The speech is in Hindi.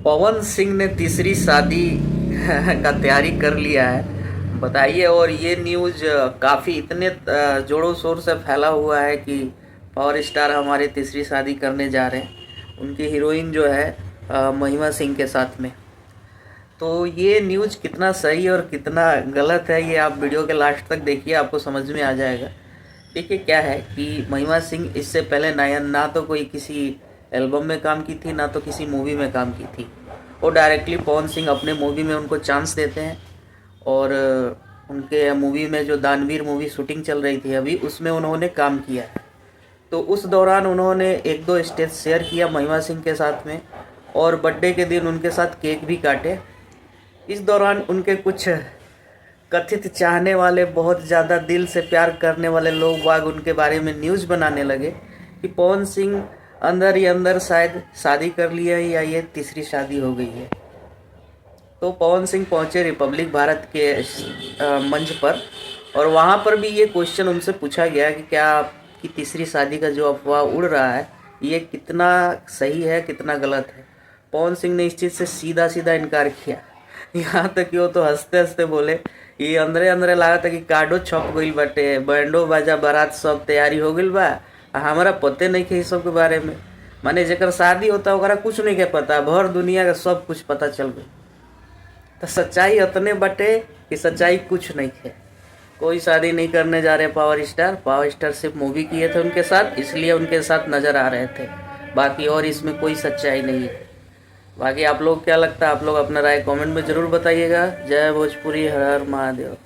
पवन सिंह ने तीसरी शादी का तैयारी कर लिया है, बताइए। और ये न्यूज़ काफ़ी इतने जोरों शोर से फैला हुआ है कि पावर स्टार हमारे तीसरी शादी करने जा रहे हैं, उनकी हीरोइन जो है महिमा सिंह के साथ में। तो ये न्यूज़ कितना सही और कितना गलत है, ये आप वीडियो के लास्ट तक देखिए, आपको समझ में आ जाएगा। देखिए क्या है कि महिमा सिंह इससे पहले ना तो कोई किसी एल्बम में काम की थी, ना तो किसी मूवी में काम की थी। वो डायरेक्टली पवन सिंह अपने मूवी में उनको चांस देते हैं, और उनके मूवी में जो दानवीर मूवी शूटिंग चल रही थी अभी, उसमें उन्होंने काम किया है। तो उस दौरान उन्होंने एक दो स्टेज शेयर किया महिमा सिंह के साथ में, और बर्थडे के दिन उनके साथ केक भी काटे। इस दौरान उनके कुछ कथित चाहने वाले, बहुत ज़्यादा दिल से प्यार करने वाले लोग वाग उनके बारे में न्यूज़ बनाने लगे कि पवन सिंह अंदर ही अंदर शायद शादी कर लिया है या ये तीसरी शादी हो गई है। तो पवन सिंह पहुंचे रिपब्लिक भारत के मंच पर, और वहां पर भी ये क्वेश्चन उनसे पूछा गया कि क्या आपकी तीसरी शादी का जो अफवाह उड़ रहा है ये कितना सही है, कितना गलत है। पवन सिंह ने इस चीज़ से सीधा सीधा इनकार किया। यहाँ तक कि वो तो हंसते हंसते बोले, ये अंदरे अंदरे लागत है कि कार्डो छप गईल बाटे, बैंडो बाजा बारात सब तैयारी हो गईल बा, हमारा पते नहीं के सब के बारे में। माने जेकर शादी होता ओकरा कुछ नहीं के पता, भर दुनिया का सब कुछ पता चल गई। तो सच्चाई उतने बटे कि सच्चाई कुछ नहीं है। कोई शादी नहीं करने जा रहे पावर स्टार सिर्फ मूवी किए थे उनके साथ, इसलिए उनके साथ नज़र आ रहे थे। बाकी और इसमें कोई सच्चाई नहीं है। बाकी आप लोग क्या लगता है, आप लोग अपना राय कमेंट में ज़रूर बताइएगा। जय भोजपुरी, हर हर महादेव।